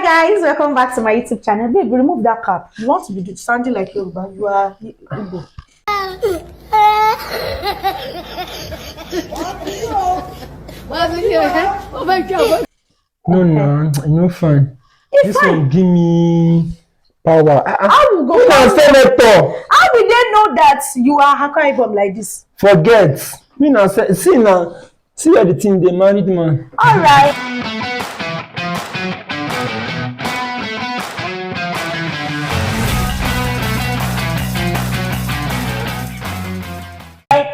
Hi guys, welcome back to my YouTube channel. Babe, remove that cap. You want to be sounding like Yoruba. You are Igbo. No fun. This one give me power. How you go? How did they know that you are Akwa Ibom like this? Forget. Me now see now. See how the thing they married man. Alright.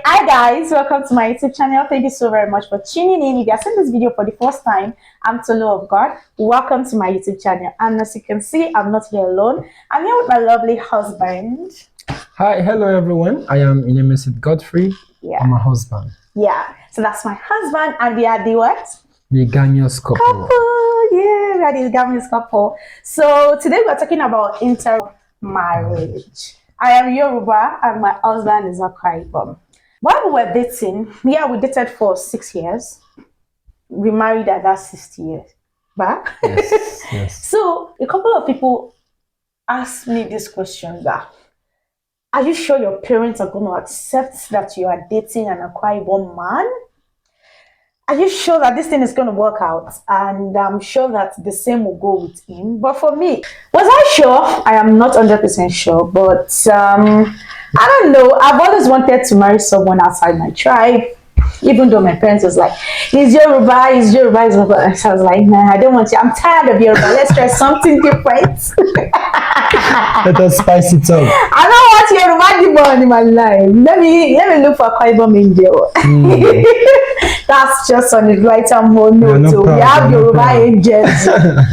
Hi guys, welcome to my YouTube channel. Thank you so very much for tuning in. If you are seeing this video for the first time, I'm Tolu of God. Welcome to my YouTube channel. And as you can see, I'm not here alone. I'm here with my lovely husband. Hi, hello everyone. I am Inemesit Godfrey. Yeah. I'm a husband. Yeah, so that's my husband, and we are the what? The Ghanaians couple. Yeah, we are the Ghanaians couple. So today we are talking about intermarriage. I am Yoruba and my husband is Akwa Ibom. While we were dating, we dated for 6 years. We married at that 60 years back. Yes. So a couple of people asked me this question that, are you sure your parents are going to accept that you are dating an Akwa Ibom man? Are you sure that this thing is going to work out? And I'm sure that the same will go with him. But for me, was I sure? I am not 100% sure. But I don't know. I've always wanted to marry someone outside my tribe. Even though my parents was like, he's Yoruba, he's Yoruba, he's Yoruba. So I was like, nah, I don't want you. I'm tired of Yoruba. Let's try something different. Let us spice it up. I don't want Yoruba demon in my life. Let me look for Akwa Ibom angel. That's just on the lighter more note. So we have Yoruba angels.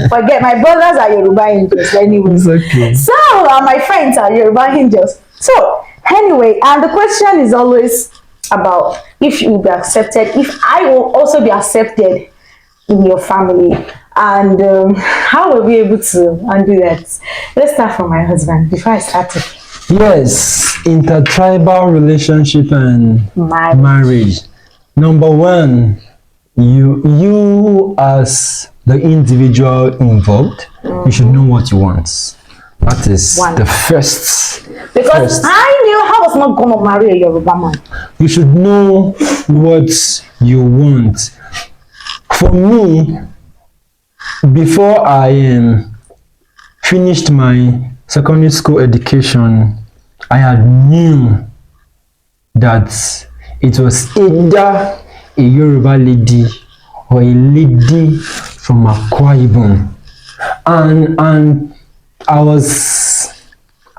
Forget, my brothers are Yoruba angels anyway. It's okay. So my friends are Yoruba angels. So anyway, and the question is always about if you will be accepted, if I will also be accepted in your family, and how will we be able to undo that? Let's start from my husband before I start it. Yes, intertribal relationship and marriage. Number one, you as the individual involved, you should know what you want. That is the first. Because I knew I was not going to marry a Yoruba man. You should know what you want. For me, before I finished my secondary school education, I had knew that it was either a Yoruba lady or a lady from Akwa Ibom. And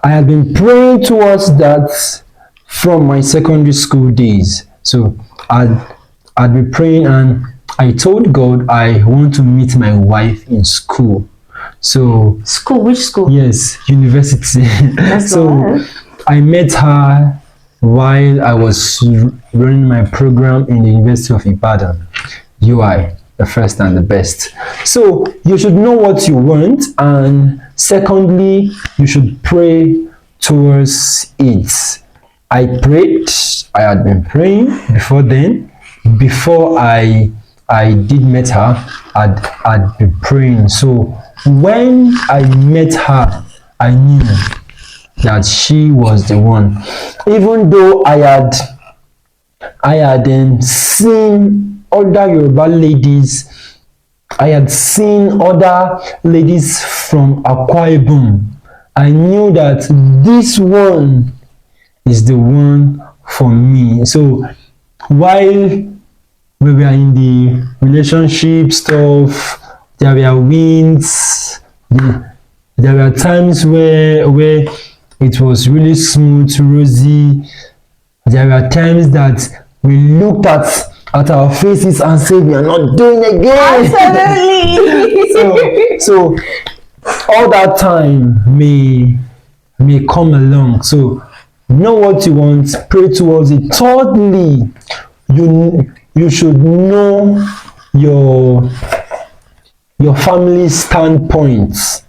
I had been praying towards that from my secondary school days. So I'd be praying, and I told God I want to meet my wife in school. So school, which school? Yes, university. So I met her while I was running my program in the University of Ibadan, UI. The first and the best. So you should know what you want, and secondly, you should pray towards it. I prayed. I had been praying before then. Before I did meet her, I'd been praying. So when I met her, I knew that she was the one. Even though I had seen other Yoruba ladies, I had seen other ladies from Akwa Ibom, I knew that this one is the one for me. So while we were in the relationship stuff, there were wins, there were times where it was really smooth, rosy. There were times that we looked at our faces and said, we are not doing again. Absolutely. so all that time may come along. So know what you want, pray towards it. Thirdly, you should know your family standpoints.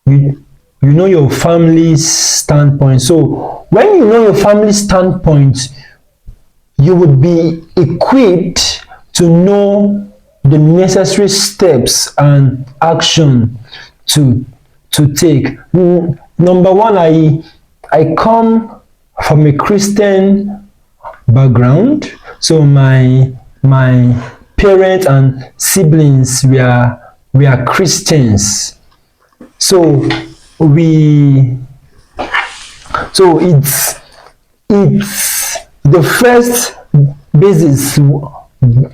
You know your family's standpoint. So when you know your family standpoint, you would be equipped to know the necessary steps and action to take. Number one, I come from a Christian background, so my parents and siblings were Christians. So we so it's the first basis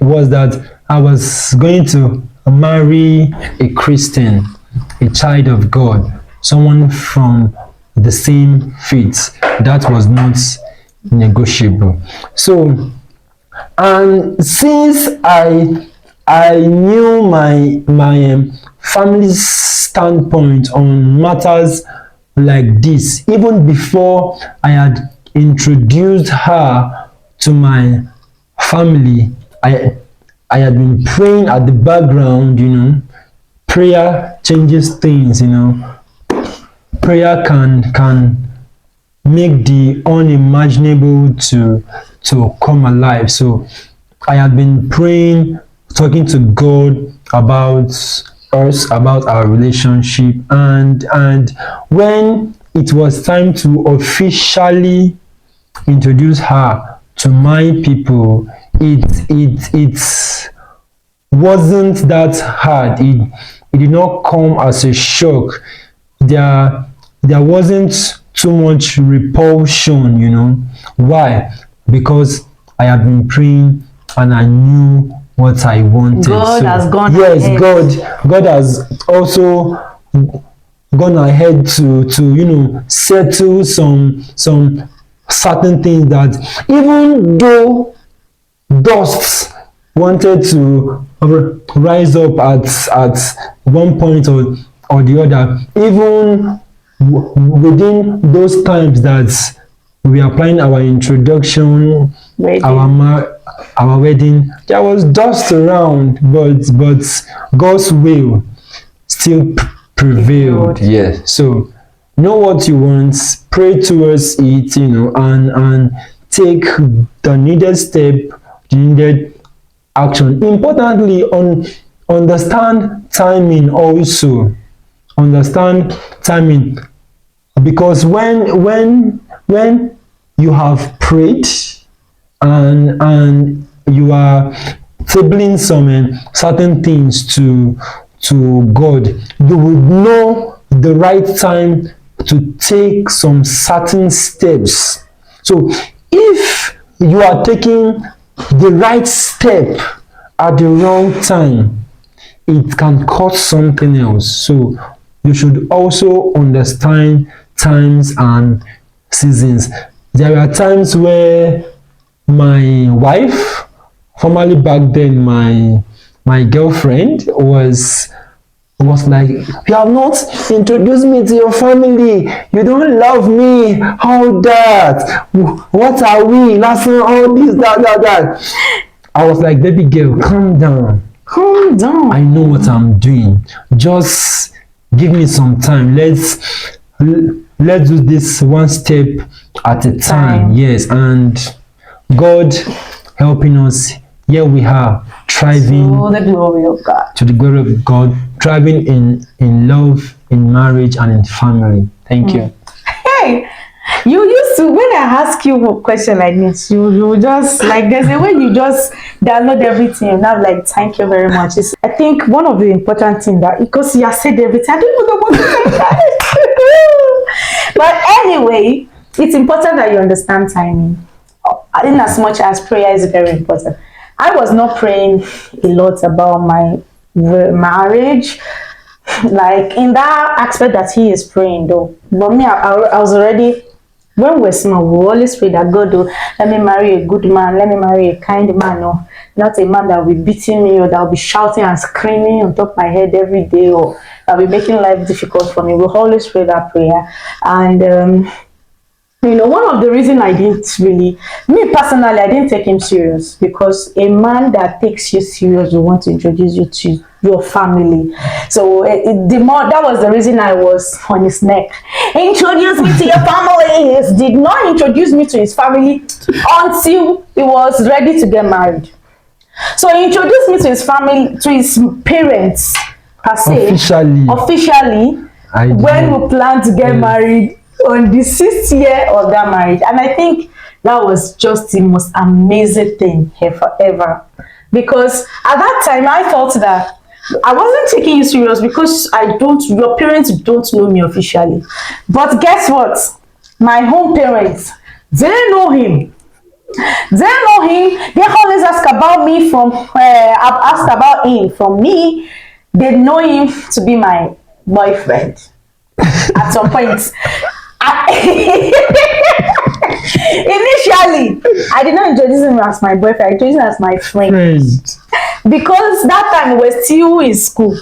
was that I was going to marry a Christian, a child of God, someone from the same faith. That was not negotiable. So, and since I knew my family's standpoint on matters like this, even before I had introduced her to my family, I had been praying at the background. Prayer changes things. Prayer can make the unimaginable to come alive. So I had been praying, talking to God about us, about our relationship, and when it was time to officially introduce her to my people, it wasn't that hard. It did not come as a shock. There wasn't too much repulsion. Why? Because I had been praying and I knew what I wanted. God has gone yes, ahead. God has also gone ahead to settle some certain things that, even though dust wanted to rise up at one point or the other, even within those times that we are planning our introduction, our wedding, there was dust around, but God's will still prevailed. Yes. So know what you want, pray towards it, and take the needed step, the needed action. Importantly, understand timing also. Understand timing, because when you have prayed and you are tabling some certain things to God, you would know the right time to take some certain steps. So if you are taking the right step at the wrong time, it can cause something else. So you should also understand times and seasons. There are times where my wife, formerly back then my girlfriend, was like, you have not introduced me to your family, you don't love me, how that, what are we, last all this, that. I was like, baby girl, calm down. I know what I'm doing. Just give me some time. Let's do this one step at a time. Yes, and God helping us. Here we are, thriving to the glory of God. To the glory of God, thriving in love, in marriage, and in family. Thank you. Hey, you used to, when I ask you a question like this, you just, like, there's a way you just download everything and I'm like, thank you very much. I think one of the important things that, because you have said everything, I don't even know what to say. But anyway, it's important that you understand timing. In as much as prayer is very important. I was not praying a lot about my marriage, like in that aspect that he is praying though. But me, I was already, when we were small, we always pray that God will let me marry a good man, let me marry a kind man, or not a man that will be beating me or that will be shouting and screaming on top of my head every day, or that will be making life difficult for me. We always pray that prayer. And one of the reasons I didn't really, me personally, I didn't take him serious, because a man that takes you serious will want to introduce you to your family. So that was the reason I was on his neck. Introduce me to your family. He did not introduce me to his family until he was ready to get married. So he introduced me to his family, to his parents, per se, officially, when we planned to get married on the 6th year of that marriage. And I think that was just the most amazing thing ever. Because at that time, I thought that I wasn't taking you serious because your parents don't know me officially. But guess what? My home parents, they know him. They know him. They always ask about me from I've asked about him from me. They know him to be my boyfriend at some point. Initially, I did not introduce him as my boyfriend. I introduced him as my friend. Because that time we were still in school.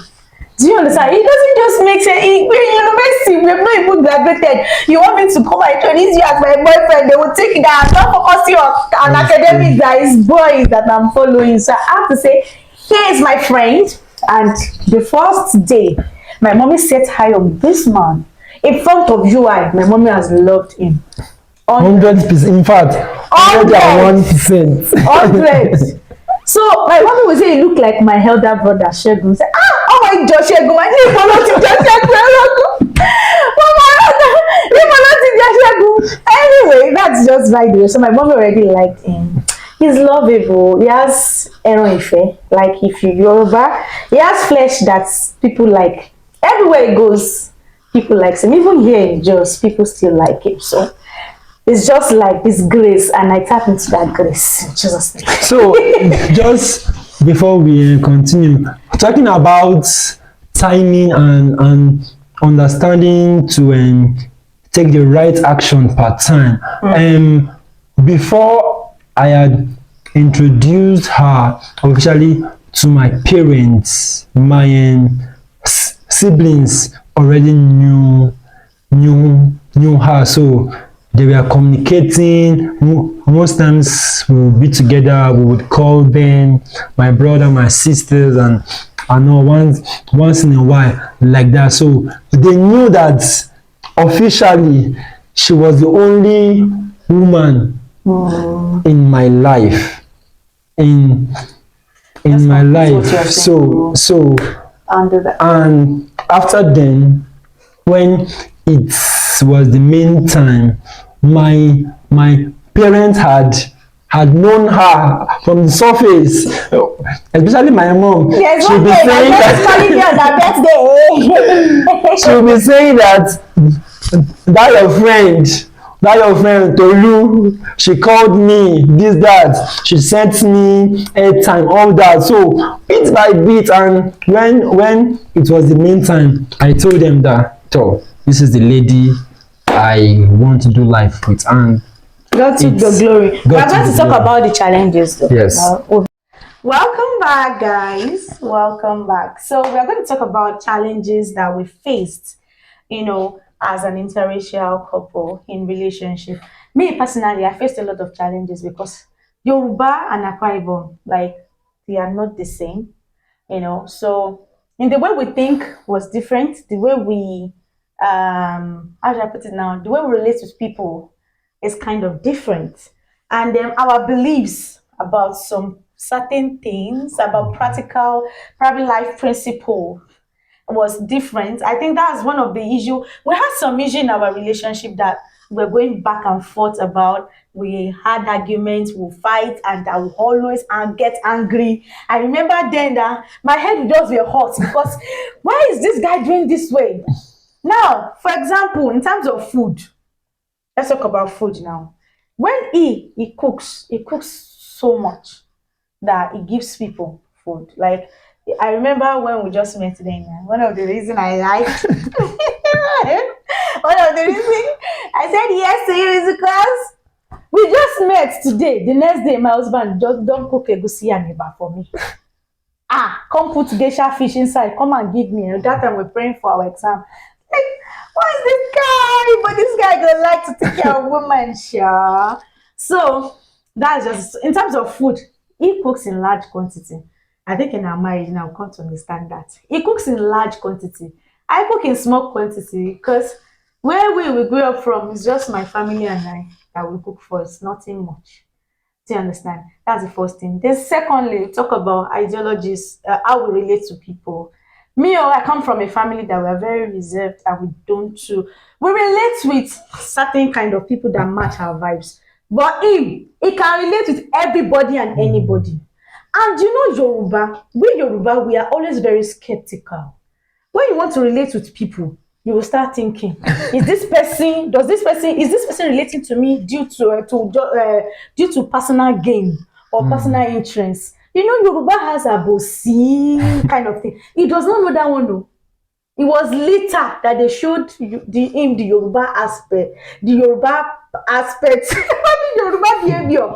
Do you understand? It doesn't just make sense. We're in university, we have not even graduated. You want me to come and introduce you as my boyfriend? They will take it down. I'm not focusing on academics that is boys that I'm following. So I have to say, here is my friend. And the first day, my mommy set high on this man in front of UI. My mommy has loved him. 100%. In fact, 101%. 100. So my mommy would say he looked like my elder brother Shegun. Say, oh my God, Shegun, I need to follow to Shegun. Anyway, that's just by the way. So my mommy already liked him. He's lovable. He has ife, like if you Yoruba. He has flesh that people like. Everywhere he goes, people like him. Even here in Jos, people still like him. So it's just like this grace, and I tap into that grace in Jesus' name. So, just before we continue, talking about timing and understanding to take the right action per time. Before I had introduced her officially to my parents, my siblings already knew her, so they were communicating. Most times we would be together, we would call them, my brother, my sisters, and all once in a while like that. So they knew that officially she was the only woman in my life. In my life. So and after then, when it was the main time, my parents had known her from the surface, especially my mom. Yes, she'll be saying that your friend Tolu, she called me this, that, she sent me airtime, all that. So bit by bit, and when it was the main time, I told them that, oh, this is the lady I want to do life with, and God took the glory. We're going to talk about the challenges though. Yes. Welcome back, guys. Welcome back. So we're going to talk about challenges that we faced, as an interracial couple in relationship. Me personally, I faced a lot of challenges because Yoruba and Akwa Ibom, like, they are not the same, So in the way we think was different, the way we how should I put it now? The way we relate with people is kind of different. And then our beliefs about some certain things, about practical, probably life principle was different. I think that's one of the issue. We had some issue in our relationship that we're going back and forth about. We had arguments, we'll fight, and I will always get angry. I remember then that my head would just be hot because why is this guy doing this way? Now, for example, in terms of food, let's talk about food now. When he cooks so much that he gives people food. Like, I remember when we just met then, one of the reasons I liked one of the reasons I said yes to you is because we just met today. The next day, my husband just don't cook egusi and eba for me. Come put geisha fish inside. Come and give me. And that time we're praying for our exam. Like, what is this guy? But this guy don't like to take care of women, sure. So that's just in terms of food. He cooks in large quantity. I think in our marriage now, we come to understand that. He cooks in large quantity. I cook in small quantity because where we grew up from is just my family and I that we cook for. It's nothing much. Do you understand? That's the first thing. Then secondly, talk about ideologies, how we relate to people. Me, I come from a family that were very reserved and we don't too. We relate with certain kind of people that match our vibes. But he can relate with everybody and anybody. And you know Yoruba, we are always very skeptical. When you want to relate with people, you will start thinking, is this person relating to me due to personal gain or personal interest? You know, Yoruba has a bossy kind of thing. He does not know that one though. It was later that they showed the Yoruba aspect, the Yoruba behavior.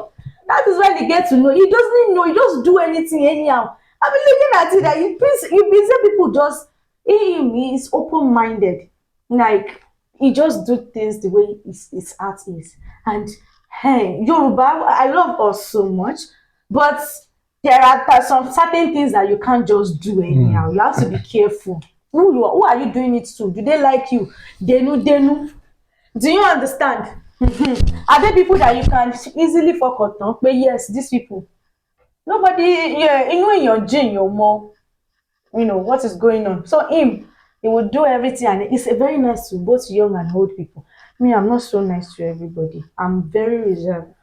That is when they get to know. He doesn't know. He just do anything anyhow. I mean, looking at it, that you been say people just he is open minded, like he just do things the way his heart is. And hey, Yoruba, I love us so much, but there are some certain things that you can't just do anyhow. You have to be careful. Who are you doing it to? Do they like you? They know. Do you understand? Are there people that you can easily focus on? But yes, these people. Nobody, yeah, you know, in your gene, you're more, you know, what is going on. So he will do everything, and it's a very nice to both young and old people. Me, I'm not so nice to everybody. I'm very reserved.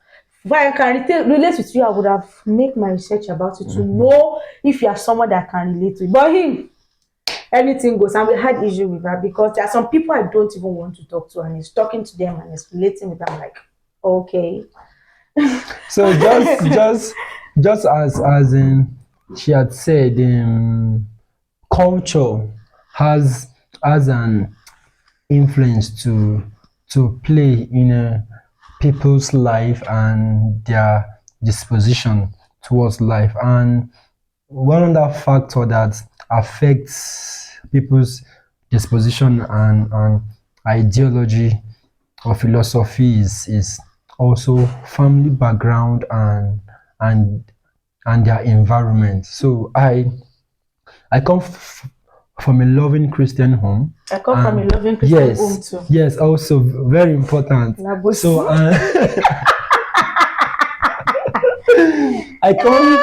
If I can relate with you, I would have make my research about it to know if you are someone that I can relate to. But anything goes, and we had issue with that because there are some people I don't even want to talk to, and he's talking to them and he's relating with them like, okay. So just as in she had said, culture has an influence to play in people's life and their disposition towards life. And one other factor that affects people's disposition and ideology or philosophy is also family background and and their environment. So I come from a loving Christian home. I come from a loving Christian home too. Yes, also very important. So I come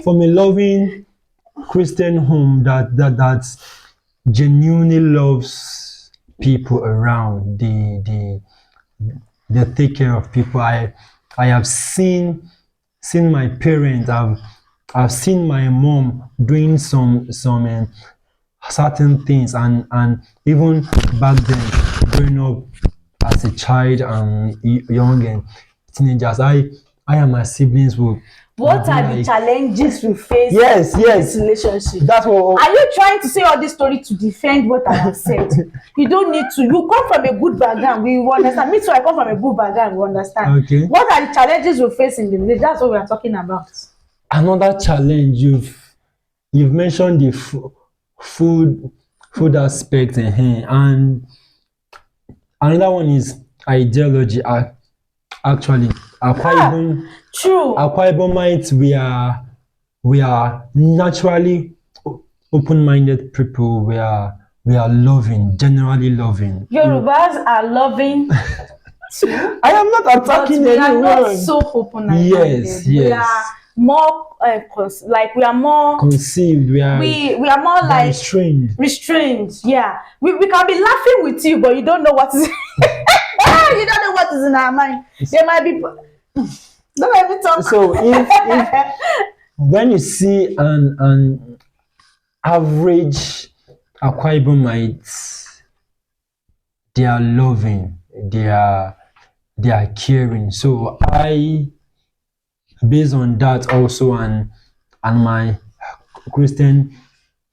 from a loving Christian home that genuinely loves people around. They take care of people. I have seen my parents. I've seen my mom doing some certain things, and even back then, growing up as a child and young and teenagers, I and my siblings would. What are the challenges we face in yes this relationship? That's what. Are you trying to say all this story to defend what I have said? You don't need to. You come from a good background. We understand. Me too, I come from a good background. We understand. Okay. What are the challenges we face in the relationship? That's what we are talking about. Another challenge you've mentioned the food aspect and another one is ideology. Actually, True. Akwa Ibomites, we are naturally open-minded people. We are loving, generally loving. Yorubas are loving too. I am not attacking but we anyone. are not so open-minded. Yes. We are more we are more conceived. We are more like restrained. Yeah, we can be laughing with you, but you don't know what is. You don't know what is in our mind. There might be. Don't let me talk. So if when you see an average Akwa Ibomites, they are loving, they are caring. So based on that also and my Christian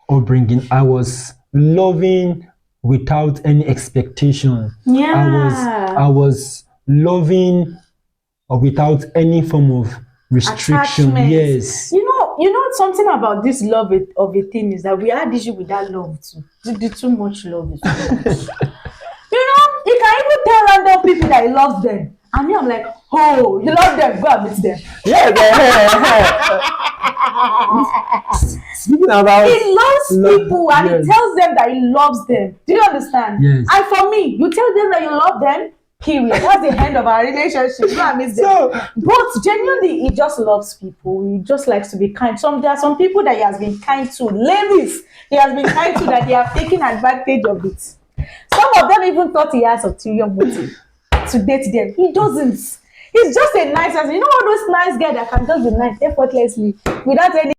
upbringing, I was loving without any expectation. Yeah. I was loving without any form of restriction. Attachment. Yes. You know something about this love of a thing is that we had issue with that love too. The too much love is too much. You can even tell random people that he loves them. And me, I'm like, oh, you love them, go and meet them. Yes. Speaking about he loves people and he tells them that he loves them. Do you understand? Yes. And for me, you tell them that you love them, Period. That's the end of our relationship. You know, I miss them. So But genuinely, he just loves people. He just likes to be kind. There are some people that he has been kind to. Ladies, he has been kind to that they have taken advantage of it. Some of them even thought he has ulterior motive to date them. He doesn't. He's just a nice person. You know all those nice guys that can just be nice effortlessly without any